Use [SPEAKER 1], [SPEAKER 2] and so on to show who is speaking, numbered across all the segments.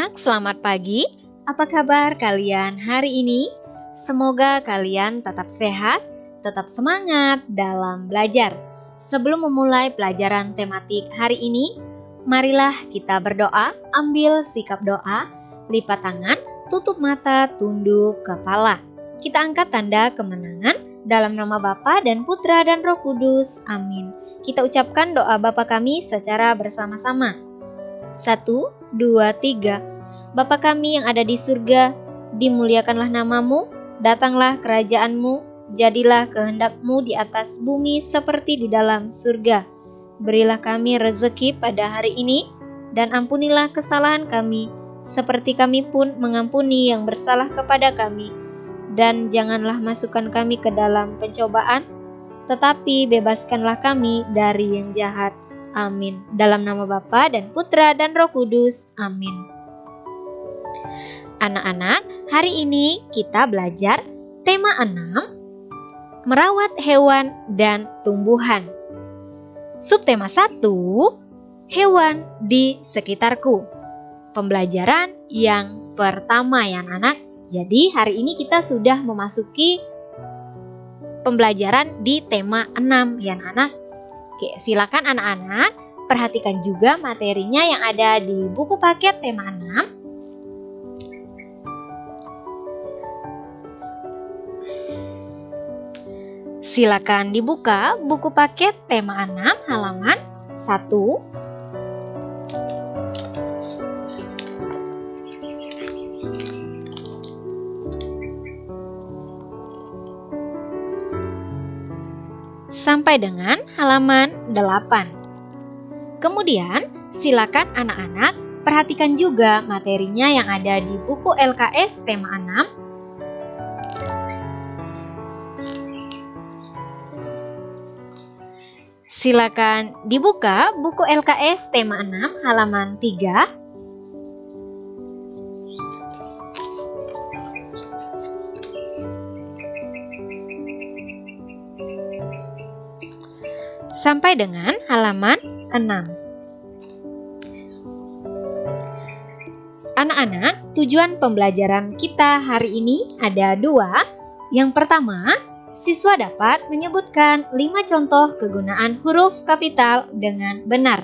[SPEAKER 1] Anak-anak, selamat pagi. Apa kabar kalian hari ini? Semoga kalian tetap sehat, tetap semangat dalam belajar. Sebelum memulai pelajaran tematik hari ini, marilah kita berdoa, ambil sikap doa, lipat tangan, tutup mata, tunduk kepala. Kita angkat tanda kemenangan dalam nama Bapa dan Putra dan Roh Kudus. Amin. Kita ucapkan doa Bapa kami secara bersama-sama. 1, 2, 3. Bapa kami yang ada di surga, dimuliakanlah namamu, datanglah kerajaanmu, jadilah kehendakmu di atas bumi seperti di dalam surga. Berilah kami rezeki pada hari ini, dan ampunilah kesalahan kami, seperti kami pun mengampuni yang bersalah kepada kami. Dan janganlah masukkan kami ke dalam pencobaan, tetapi bebaskanlah kami dari yang jahat. Amin. Dalam nama Bapa dan Putra dan Roh Kudus. Amin. Anak-anak, hari ini kita belajar tema 6, merawat hewan dan tumbuhan. Subtema 1, hewan di sekitarku. Pembelajaran yang pertama ya anak-anak. Jadi hari ini kita sudah memasuki pembelajaran di tema 6 ya anak-anak. Oke, silakan anak-anak perhatikan juga materinya yang ada di buku paket tema 6. Silakan dibuka buku paket tema 6 halaman 1. Sampai dengan halaman 8. Kemudian, silakan anak-anak perhatikan juga materinya yang ada di buku LKS tema 6. Silakan dibuka buku LKS tema 6 halaman 3. Sampai dengan halaman 6. Anak-anak, tujuan pembelajaran kita hari ini ada 2. Yang pertama, siswa dapat menyebutkan 5 contoh kegunaan huruf kapital dengan benar.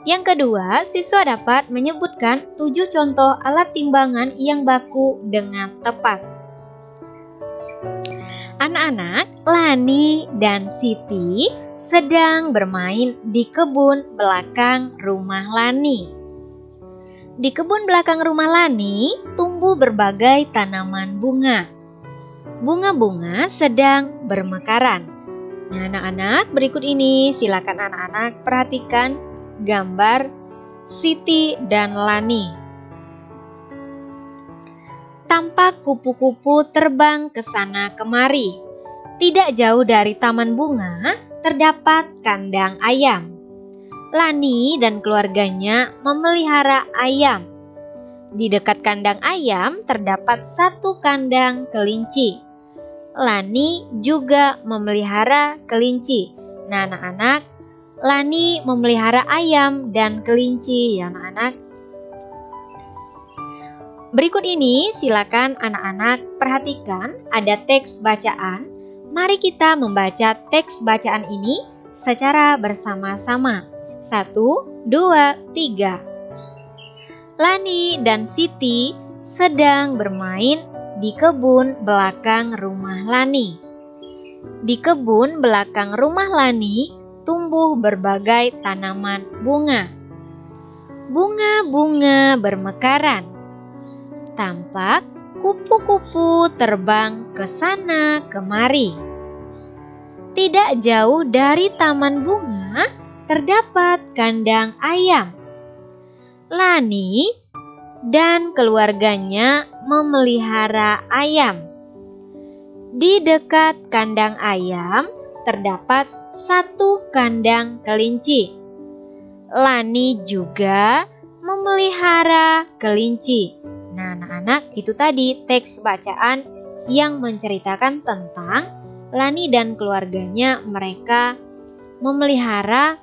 [SPEAKER 1] Yang kedua, siswa dapat menyebutkan 7 contoh alat timbangan yang baku dengan tepat. Anak-anak, Lani dan Siti sedang bermain di kebun belakang rumah Lani. Di kebun belakang rumah Lani tumbuh berbagai tanaman bunga. Bunga-bunga sedang bermekaran. Nah, anak-anak, berikut ini silakan anak-anak perhatikan gambar Siti dan Lani. Tampak kupu-kupu terbang ke sana kemari. Tidak jauh dari taman bunga terdapat kandang ayam. Lani dan keluarganya memelihara ayam. Di dekat kandang ayam terdapat 1 kandang kelinci. Lani juga memelihara kelinci. Nah, anak-anak, Lani memelihara ayam dan kelinci ya anak-anak. Berikut ini silakan anak-anak perhatikan ada teks bacaan. Mari kita membaca teks bacaan ini secara bersama-sama. 1, 2, 3. Lani dan Siti sedang bermain di kebun belakang rumah Lani. Di kebun belakang rumah Lani tumbuh berbagai tanaman bunga. Bunga-bunga bermekaran. Tampak kupu-kupu terbang ke sana kemari. Tidak jauh dari taman bunga terdapat kandang ayam. Lani dan keluarganya memelihara ayam. Di dekat kandang ayam terdapat 1 kandang kelinci. Lani juga memelihara kelinci. Nah, anak-anak, itu tadi teks bacaan yang menceritakan tentang Lani dan keluarganya, mereka memelihara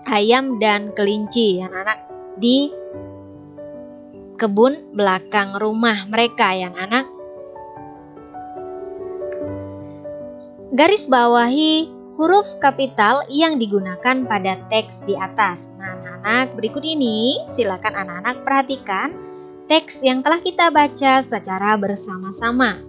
[SPEAKER 1] ayam dan kelinci, anak-anak, di kebun belakang rumah mereka ya anak. Garis bawahi huruf kapital yang digunakan pada teks di atas. Nah, anak-anak, berikut ini silakan anak-anak perhatikan teks yang telah kita baca secara bersama-sama.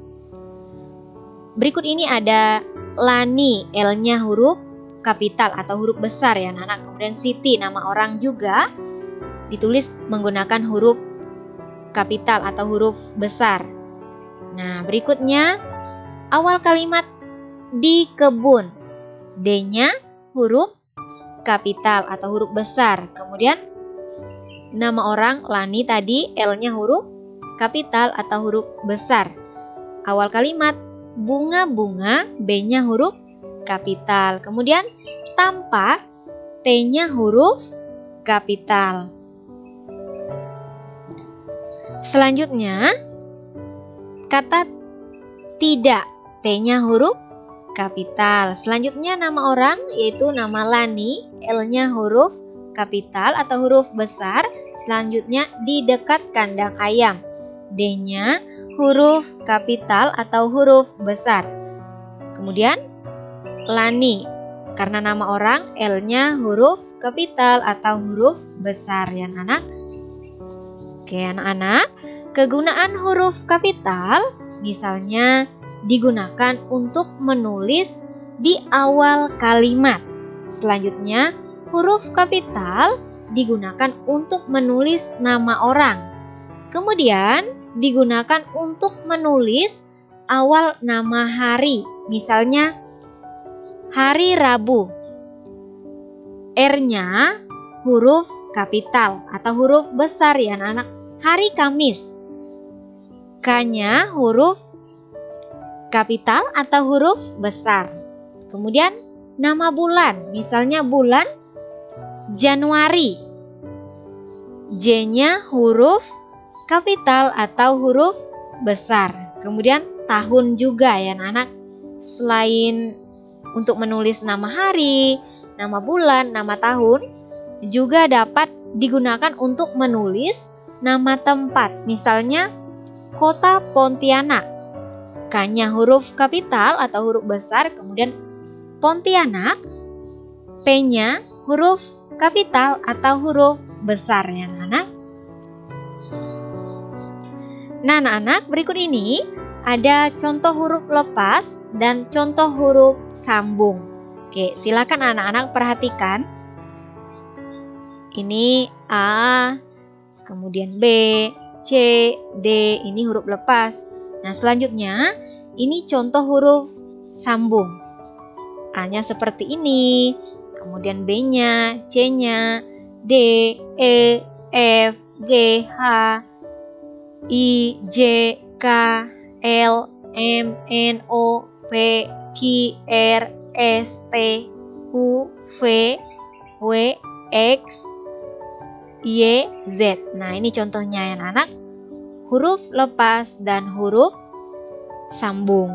[SPEAKER 1] Berikut ini ada Lani, L-nya huruf kapital atau huruf besar ya anak. Kemudian Siti, nama orang juga ditulis menggunakan huruf kapital atau huruf besar. Nah, berikutnya awal kalimat di kebun. D-nya huruf kapital atau huruf besar. Kemudian nama orang Lani tadi L-nya huruf kapital atau huruf besar. Awal kalimat bunga-bunga, B-nya huruf kapital. Kemudian tampak, T-nya huruf kapital. Selanjutnya kata tidak, T-nya huruf kapital. Selanjutnya nama orang yaitu nama Lani, L-nya huruf kapital atau huruf besar. Selanjutnya di dekat kandang ayam, D-nya huruf kapital atau huruf besar. Kemudian Lani, karena nama orang L-nya huruf kapital atau huruf besar ya anak. Oke anak-anak, kegunaan huruf kapital misalnya digunakan untuk menulis di awal kalimat. Selanjutnya huruf kapital digunakan untuk menulis nama orang. Kemudian digunakan untuk menulis awal nama hari. Misalnya hari Rabu. R-nya huruf kapital atau huruf besar ya anak. Hari Kamis. K-nya huruf kapital atau huruf besar. Kemudian nama bulan. Misalnya bulan Januari. J-nya huruf kapital atau huruf besar. Kemudian tahun juga ya anak. Selain untuk menulis nama hari, nama bulan, nama tahun, juga dapat digunakan untuk menulis nama tempat. Misalnya kota Pontianak. K-nya huruf kapital atau huruf besar. Kemudian Pontianak, P-nya huruf kapital atau huruf besar ya anak. Nah anak-anak, berikut ini ada contoh huruf lepas dan contoh huruf sambung. Oke, silakan anak-anak perhatikan. Ini A, kemudian B, C, D, ini huruf lepas. Nah selanjutnya ini contoh huruf sambung. A-nya seperti ini, kemudian B-nya, C-nya, D, E, F, G, H, I, J, K, L, M, N, O, P, Q, R, S, T, U, V, W, X, Y, Z. Nah ini contohnya ya anak, huruf lepas dan huruf sambung.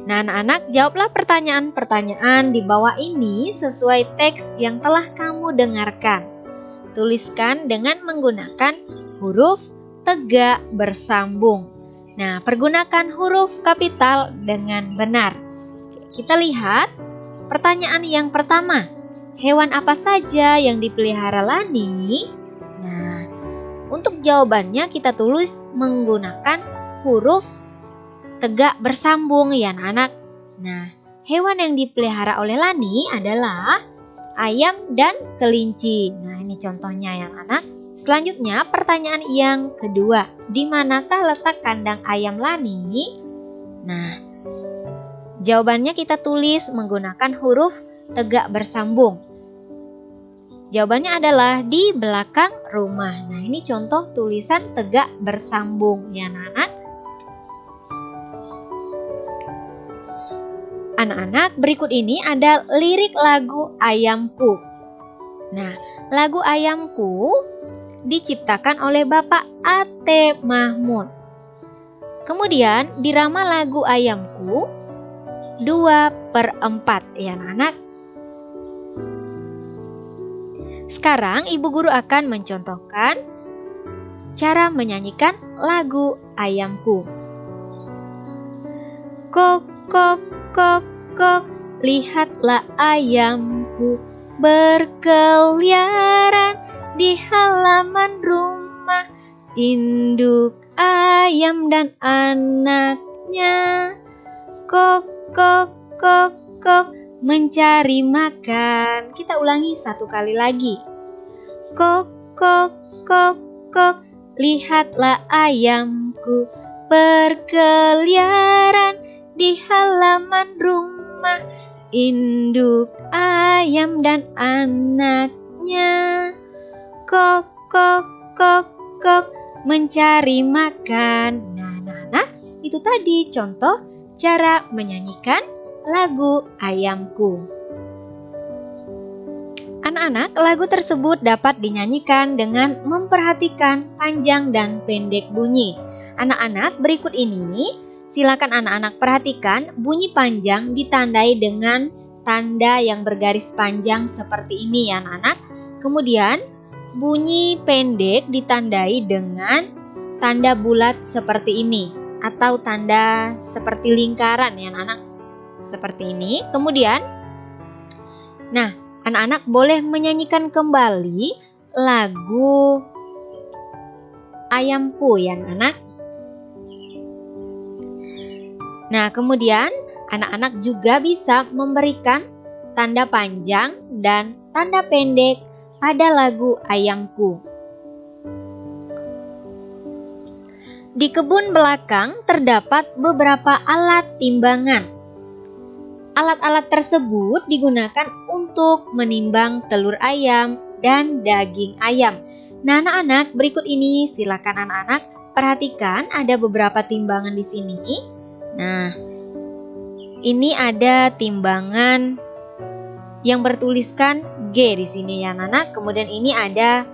[SPEAKER 1] Nah anak-anak, jawablah pertanyaan-pertanyaan di bawah ini sesuai teks yang telah kamu dengarkan. Tuliskan dengan menggunakan huruf tegak bersambung. Nah, pergunakan huruf kapital dengan benar. Kita lihat pertanyaan yang pertama. Hewan apa saja yang dipelihara Lani? Nah, untuk jawabannya kita tulis menggunakan huruf tegak bersambung ya anak. Nah, hewan yang dipelihara oleh Lani adalah ayam dan kelinci. Nah, ini contohnya ya anak. Selanjutnya pertanyaan yang kedua. Di manakah letak kandang ayam Lani? Nah, jawabannya kita tulis menggunakan huruf tegak bersambung. Jawabannya adalah di belakang rumah. Nah, ini contoh tulisan tegak bersambung ya anak. Anak-anak, berikut ini ada lirik lagu Ayamku. Nah, lagu Ayamku diciptakan oleh Bapak A.T. Mahmud. Kemudian dirama lagu Ayamku 2/4 ya anak. Sekarang ibu guru akan mencontohkan cara menyanyikan lagu Ayamku. Kok, kok, kok, kok, lihatlah ayamku berkeliaran di halaman rumah. Induk ayam dan anaknya. Kok, kok, kok, kok, mencari makan. Kita ulangi satu kali lagi. Kok, kok, kok, kok, lihatlah ayamku berkeliaran di halaman rumah. Induk ayam dan anaknya. Kok, kok, kok, kok, mencari makan. Nah, anak-anak, itu tadi contoh cara menyanyikan lagu Ayamku. Anak-anak, lagu tersebut dapat dinyanyikan dengan memperhatikan panjang dan pendek bunyi. Anak-anak, berikut ini silakan anak-anak perhatikan bunyi panjang ditandai dengan tanda yang bergaris panjang seperti ini ya anak-anak. Kemudian bunyi pendek ditandai dengan tanda bulat seperti ini atau tanda seperti lingkaran ya anak-anak, seperti ini. Kemudian, nah anak-anak boleh menyanyikan kembali lagu Ayamku ya anak-anak. Nah kemudian anak-anak juga bisa memberikan tanda panjang dan tanda pendek pada lagu Ayamku. Di kebun belakang terdapat beberapa alat timbangan. Alat-alat tersebut digunakan untuk menimbang telur ayam dan daging ayam. Nah, anak-anak, berikut ini silakan anak-anak perhatikan ada beberapa timbangan di sini. Nah, ini ada timbangan yang bertuliskan G di sini ya anak-anak. Kemudian ini ada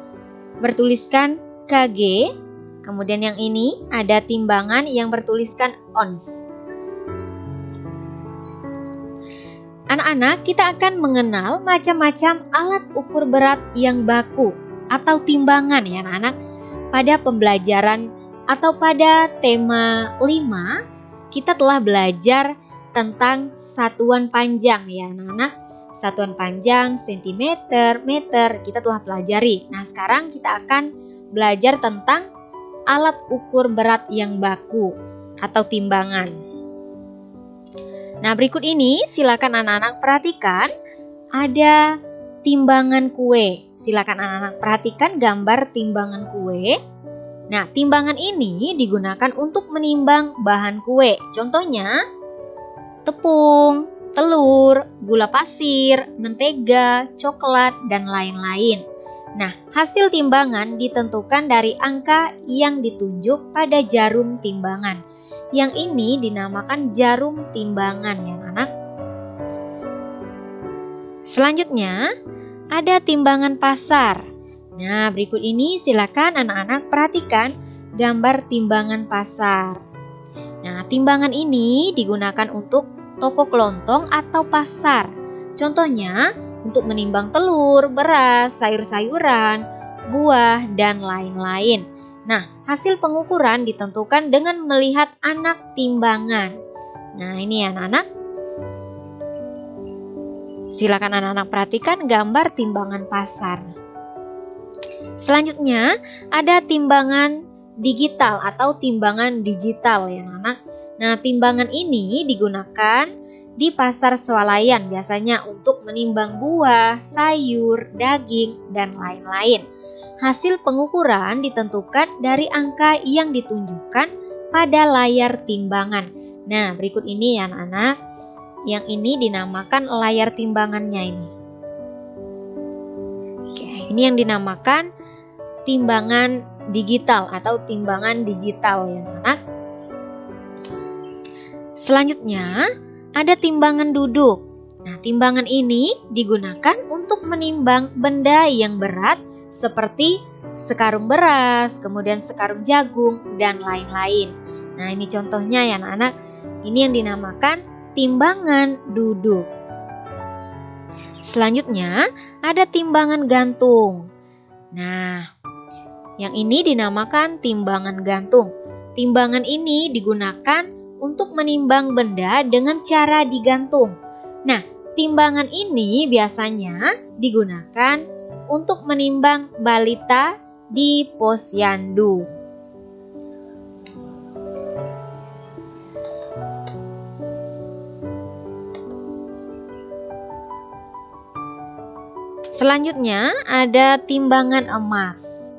[SPEAKER 1] bertuliskan KG. Kemudian yang ini ada timbangan yang bertuliskan ons. Anak-anak, kita akan mengenal macam-macam alat ukur berat yang baku atau timbangan ya anak-anak. Pada pembelajaran atau pada tema 5, kita telah belajar tentang satuan panjang ya anak-anak. Satuan panjang, sentimeter, meter, kita telah pelajari. Nah, sekarang kita akan belajar tentang alat ukur berat yang baku atau timbangan. Nah, berikut ini silakan anak-anak perhatikan ada timbangan kue. Silakan anak-anak perhatikan gambar timbangan kue. Nah, timbangan ini digunakan untuk menimbang bahan kue. Contohnya tepung, telur, gula pasir, mentega, coklat, dan lain-lain. Nah, hasil timbangan ditentukan dari angka yang ditunjuk pada jarum timbangan. Yang ini dinamakan jarum timbangan ya anak. Selanjutnya, ada timbangan pasar. Nah, berikut ini silakan anak-anak perhatikan gambar timbangan pasar. Nah, timbangan ini digunakan untuk toko kelontong atau pasar. Contohnya, untuk menimbang telur, beras, sayur-sayuran, buah, dan lain-lain. Nah, hasil pengukuran ditentukan dengan melihat anak timbangan. Nah, ini anak-anak. Silakan anak-anak perhatikan gambar timbangan pasar. Selanjutnya, ada timbangan digital atau timbangan digital ya anak-anak. Nah, timbangan ini digunakan di pasar swalayan biasanya untuk menimbang buah, sayur, daging, dan lain-lain. Hasil pengukuran ditentukan dari angka yang ditunjukkan pada layar timbangan. Nah, berikut ini ya anak-anak. Yang ini dinamakan layar timbangannya ini. Oke, ini yang dinamakan timbangan digital atau timbangan digital ya anak-anak. Selanjutnya, ada timbangan duduk. Nah, timbangan ini digunakan untuk menimbang benda yang berat seperti sekarung beras, kemudian sekarung jagung, dan lain-lain. Nah, ini contohnya ya anak-anak. Ini yang dinamakan timbangan duduk. Selanjutnya ada timbangan gantung. Nah, yang ini dinamakan timbangan gantung. Timbangan ini digunakan untuk menimbang benda dengan cara digantung. Nah, timbangan ini biasanya digunakan untuk menimbang balita di posyandu. Selanjutnya ada timbangan emas.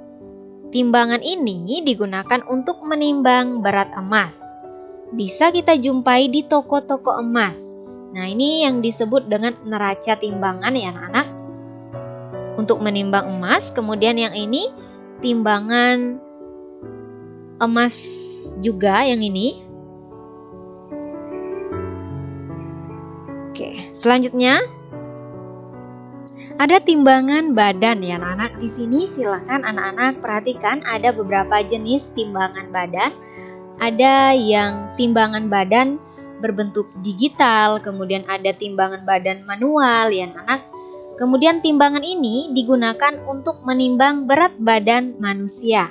[SPEAKER 1] Timbangan ini digunakan untuk menimbang berat emas. Bisa kita jumpai di toko-toko emas. Nah, ini yang disebut dengan neraca timbangan ya anak-anak. Untuk menimbang emas, kemudian yang ini timbangan emas juga yang ini. Oke, selanjutnya ada timbangan badan ya anak-anak. Di sini silakan anak-anak perhatikan ada beberapa jenis timbangan badan. Ada yang timbangan badan berbentuk digital, kemudian ada timbangan badan manual ya anak-anak. Kemudian timbangan ini digunakan untuk menimbang berat badan manusia.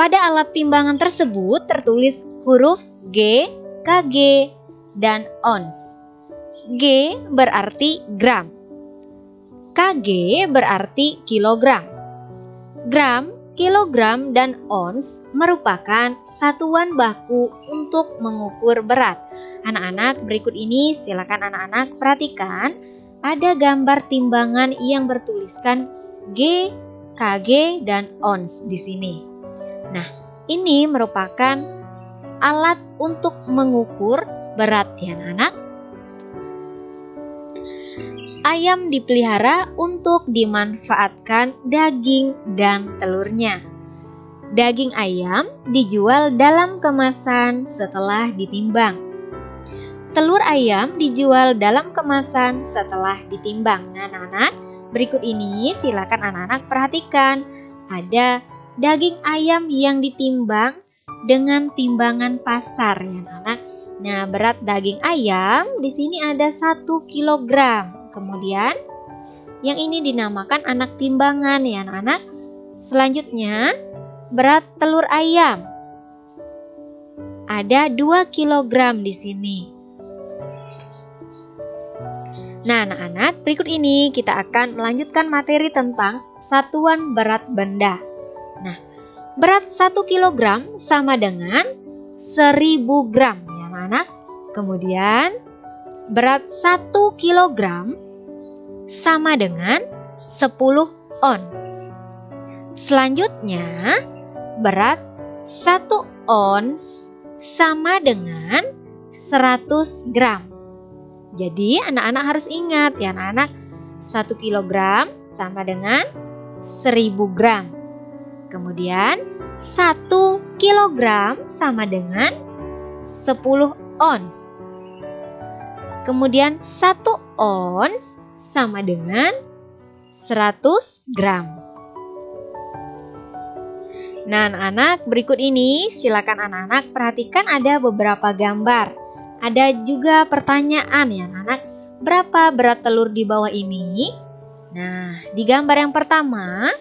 [SPEAKER 1] Pada alat timbangan tersebut tertulis huruf G, kg, dan ons. G berarti gram, kg berarti kilogram. Gram, kilogram, dan ons merupakan satuan baku untuk mengukur berat. Anak-anak, berikut ini silakan anak-anak perhatikan ada gambar timbangan yang bertuliskan G, kg, dan ons di sini. Nah, ini merupakan alat untuk mengukur berat ya anak-anak. Ayam dipelihara untuk dimanfaatkan daging dan telurnya. Daging ayam dijual dalam kemasan setelah ditimbang. Telur ayam dijual dalam kemasan setelah ditimbang. Nah, anak-anak, berikut ini silakan anak-anak perhatikan. Ada daging ayam yang ditimbang dengan timbangan pasar ya anak-anak. Nah, berat daging ayam di sini ada 1 kilogram. Kemudian yang ini dinamakan anak timbangan ya anak-anak. Selanjutnya berat telur ayam ada 2 kilogram di sini. Nah anak-anak, berikut ini kita akan melanjutkan materi tentang satuan berat benda. Nah, berat 1 kilogram sama dengan 1000 gram ya anak-anak. Kemudian berat 1 kilogram sama dengan 10 ons. Selanjutnya, berat 1 ons sama dengan 100 gram. Jadi anak-anak harus ingat ya anak-anak, 1 kilogram sama dengan 1000 gram. Kemudian 1 kilogram sama dengan 10 ons. Kemudian 1 ons sama dengan 100 gram. Nah anak-anak, berikut ini silakan anak-anak perhatikan ada beberapa gambar. Ada juga pertanyaan ya anak-anak. Berapa berat telur di bawah ini? Nah, di gambar yang pertama,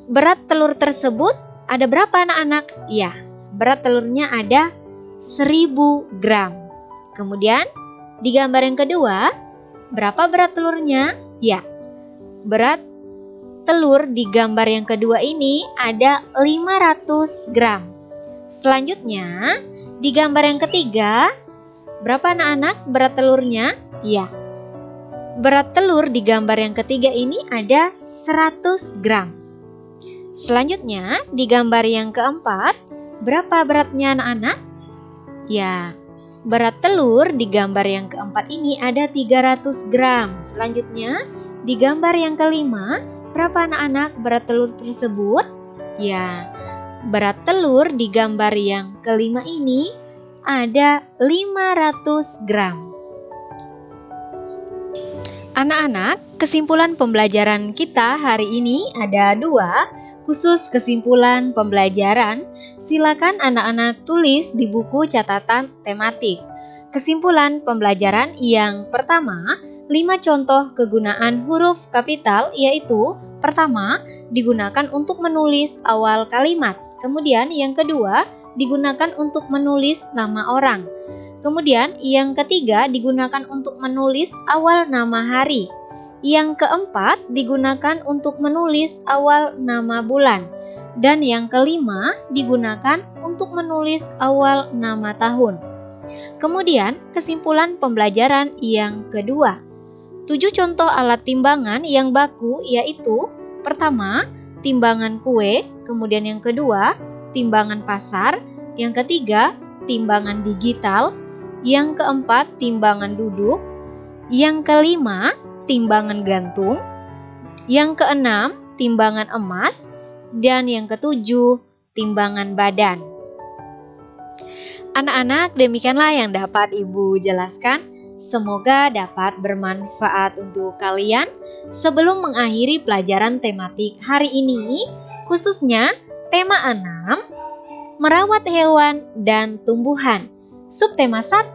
[SPEAKER 1] berat telur tersebut ada berapa anak-anak? Ya, berat telurnya ada 1000 gram. Kemudian di gambar yang kedua, berapa berat telurnya? Ya, berat telur di gambar yang kedua ini ada 500 gram. Selanjutnya, di gambar yang ketiga, berapa anak-anak berat telurnya? Ya, berat telur di gambar yang ketiga ini ada 100 gram. Selanjutnya, di gambar yang keempat, berapa beratnya anak-anak? Ya, berat telur di gambar yang keempat ini ada 300 gram. Selanjutnya, di gambar yang kelima, berapa anak-anak berat telur tersebut? Ya, berat telur di gambar yang kelima ini ada 500 gram. Anak-anak, kesimpulan pembelajaran kita hari ini ada 2. Khusus kesimpulan pembelajaran, silakan anak-anak tulis di buku catatan tematik. Kesimpulan pembelajaran yang pertama, 5 contoh kegunaan huruf kapital yaitu pertama, digunakan untuk menulis awal kalimat. Kemudian yang kedua, digunakan untuk menulis nama orang. Kemudian yang ketiga, digunakan untuk menulis awal nama hari. Yang keempat, digunakan untuk menulis awal nama bulan. Dan yang kelima, digunakan untuk menulis awal nama tahun. Kemudian, kesimpulan pembelajaran yang kedua. 7 contoh alat timbangan yang baku yaitu pertama, timbangan kue, kemudian yang kedua, timbangan pasar, yang ketiga, timbangan digital, yang keempat, timbangan duduk, yang kelima, timbangan gantung, yang keenam, timbangan emas, dan yang ketujuh, timbangan badan. Anak-anak, demikianlah yang dapat Ibu jelaskan. Semoga dapat bermanfaat untuk kalian. Sebelum mengakhiri pelajaran tematik hari ini, khususnya tema 6, merawat hewan dan tumbuhan. Subtema 1,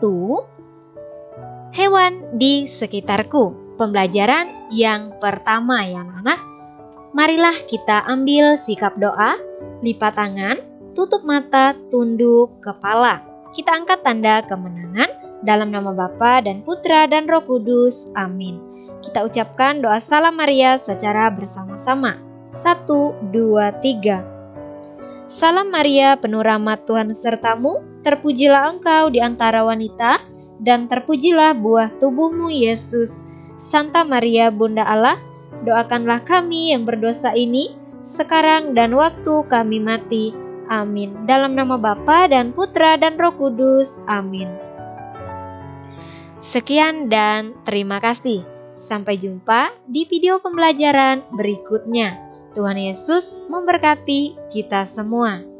[SPEAKER 1] hewan di sekitarku. Pembelajaran yang pertama ya anak-anak. Marilah kita ambil sikap doa, lipat tangan, tutup mata, tunduk kepala. Kita angkat tanda kemenangan dalam nama Bapa dan Putra dan Roh Kudus. Amin. Kita ucapkan doa Salam Maria secara bersama-sama. 1, 2, 3. Salam Maria, penuh rahmat Tuhan sertamu, terpujilah engkau di antara wanita, dan terpujilah buah tubuhmu Yesus. Santa Maria Bunda Allah, doakanlah kami yang berdosa ini, sekarang dan waktu kami mati. Amin. Dalam nama Bapa dan Putra dan Roh Kudus. Amin. Sekian dan terima kasih. Sampai jumpa di video pembelajaran berikutnya. Tuhan Yesus memberkati kita semua.